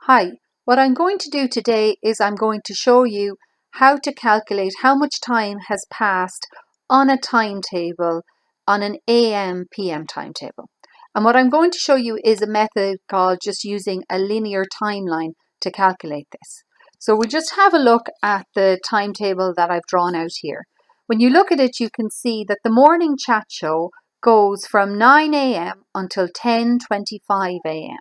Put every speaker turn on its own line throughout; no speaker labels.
Hi, what I'm going to do today is I'm going to show you how to calculate how much time has passed on a timetable, on an AM PM timetable. And what I'm going to show you is a method called just using a linear timeline to calculate this. So we just have a look at the timetable that I've drawn out here. When you look at it, you can see that the morning chat show goes from 9 a.m. until 10:25 a.m.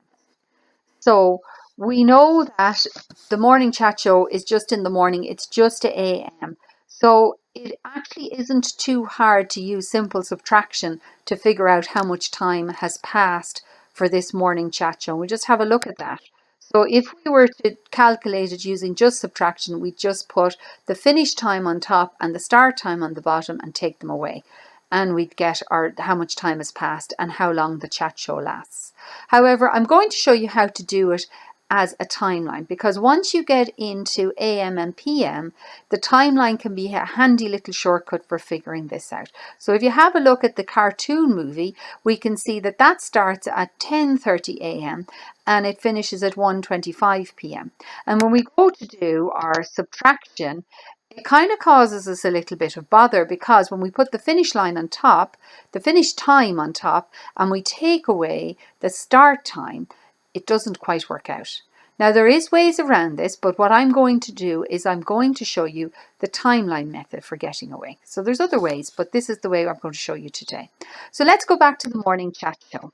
So we know that the morning chat show is just in the morning, it's just at AM. So it actually isn't too hard to use simple subtraction to figure out how much time has passed for this morning chat show. We just have a look at that. So if we were to calculate it using just subtraction, we just put the finish time on top and the start time on the bottom and take them away. And we'd get how much time has passed and how long the chat show lasts. However, I'm going to show you how to do it as a timeline, because once you get into AM and PM, the timeline can be a handy little shortcut for figuring this out. So if you have a look at the cartoon movie, we can see that that starts at 10:30 AM and it finishes at 1:25 PM. And when we go to do our subtraction, it kind of causes us a little bit of bother, because when we put the finish line on top, the finish time on top, and we take away the start time, it doesn't quite work out. Now there is ways around this, but what I'm going to do is I'm going to show you the timeline method for getting away. So there's other ways, but this is the way I'm going to show you today. So let's go back to the morning chat show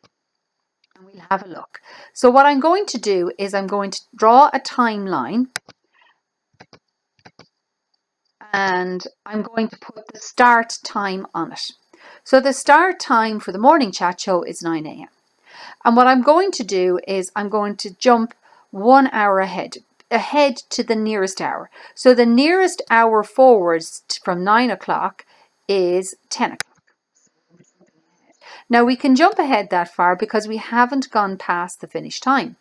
and we'll have a look. So what I'm going to do is I'm going to draw a timeline and I'm going to put the start time on it. So the start time for the morning chat show is 9 a.m. And what I'm going to do is I'm going to jump 1 hour ahead to the nearest hour. So the nearest hour forwards from 9 o'clock is 10 o'clock. Now we can jump ahead that far because we haven't gone past the finish time.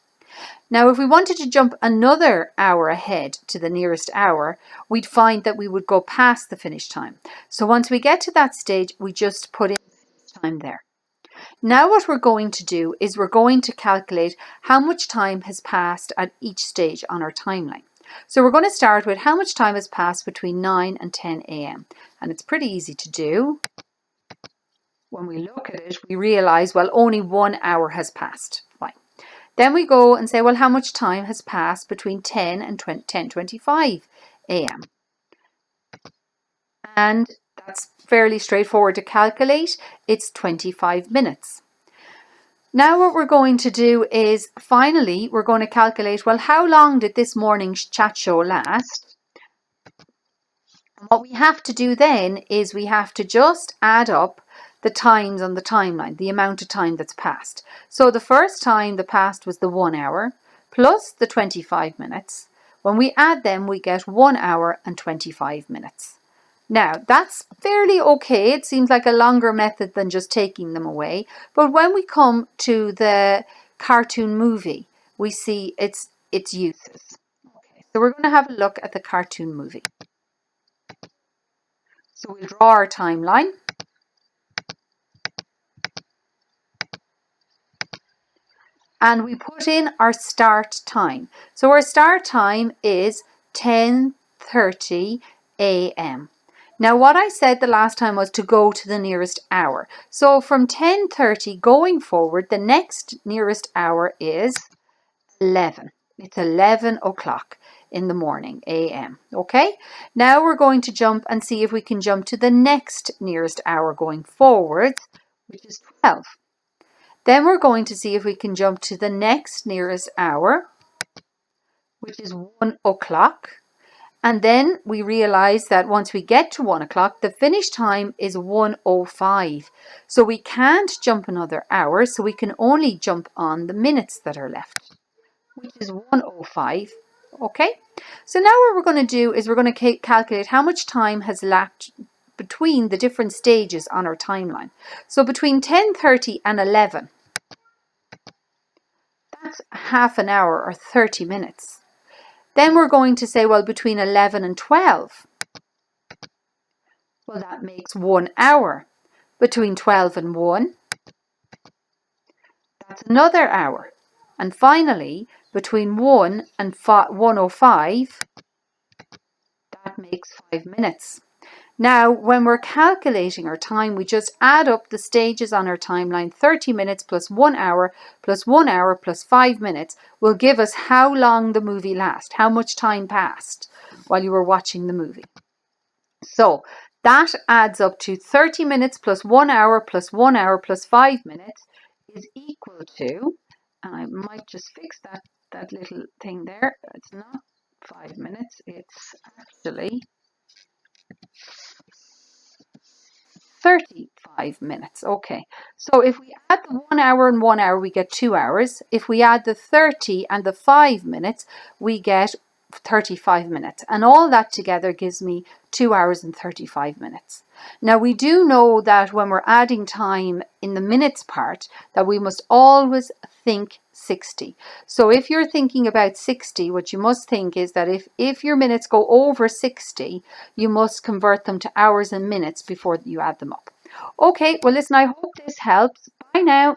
Now, if we wanted to jump another hour ahead to the nearest hour, we'd find that we would go past the finish time. So once we get to that stage, we just put in the finish time there. Now what we're going to do is we're going to calculate how much time has passed at each stage on our timeline. So we're going to start with how much time has passed between 9 and 10 a.m. And it's pretty easy to do. When we look at it, we realize, well, only 1 hour has passed. Fine. Then we go and say, well, how much time has passed between 10 and 10:25 a.m. And that's fairly straightforward to calculate. It's 25 minutes. Now what we're going to do is, finally, we're going to calculate, well, how long did this morning's chat show last? And what we have to do then is we have to just add up the times on the timeline, the amount of time that's passed. So the first time that passed was the 1 hour plus the 25 minutes. When we add them, we get 1 hour and 25 minutes. Now, that's fairly okay. It seems like a longer method than just taking them away. But when we come to the cartoon movie, we see its uses. Okay, so we're going to have a look at the cartoon movie. So we'll draw our timeline. And we put in our start time. So our start time is 10:30 a.m. Now what I said the last time was to go to the nearest hour. So from 10:30 going forward, the next nearest hour is 11. It's 11 o'clock in the morning, a.m. Okay, now we're going to jump and see if we can jump to the next nearest hour going forward, which is 12. Then we're going to see if we can jump to the next nearest hour, which is 1 o'clock. And then we realize that once we get to 1 o'clock, the finish time is 1:05. So we can't jump another hour, so we can only jump on the minutes that are left, which is 1:05. Okay, so now what we're going to do is we're going to calculate how much time has lapsed between the different stages on our timeline. So between 10:30 and 11, that's half an hour or 30 minutes. Then we're going to say, well, between 11 and 12, well, that makes 1 hour. Between 12 and 1, that's another hour. And finally, between 1 and 1:05, that makes 5 minutes. Now, when we're calculating our time, we just add up the stages on our timeline. 30 minutes plus 1 hour plus 1 hour plus 5 minutes will give us how long the movie lasts, how much time passed while you were watching the movie. So that adds up to 30 minutes plus 1 hour plus 1 hour plus 5 minutes is equal to, and I might just fix that little thing there. It's not 5 minutes, it's actually 35 minutes. Okay, so if we add the 1 hour and 1 hour, we get 2 hours. If we add the 30 and the 5 minutes, we get 35 minutes. And all that together gives me 2 hours and 35 minutes. Now, we do know that when we're adding time in the minutes part, that we must always think 60. So if you're thinking about 60, what you must think is that if your minutes go over 60, you must convert them to hours and minutes before you add them up. Okay, well listen, I hope this helps. Bye now.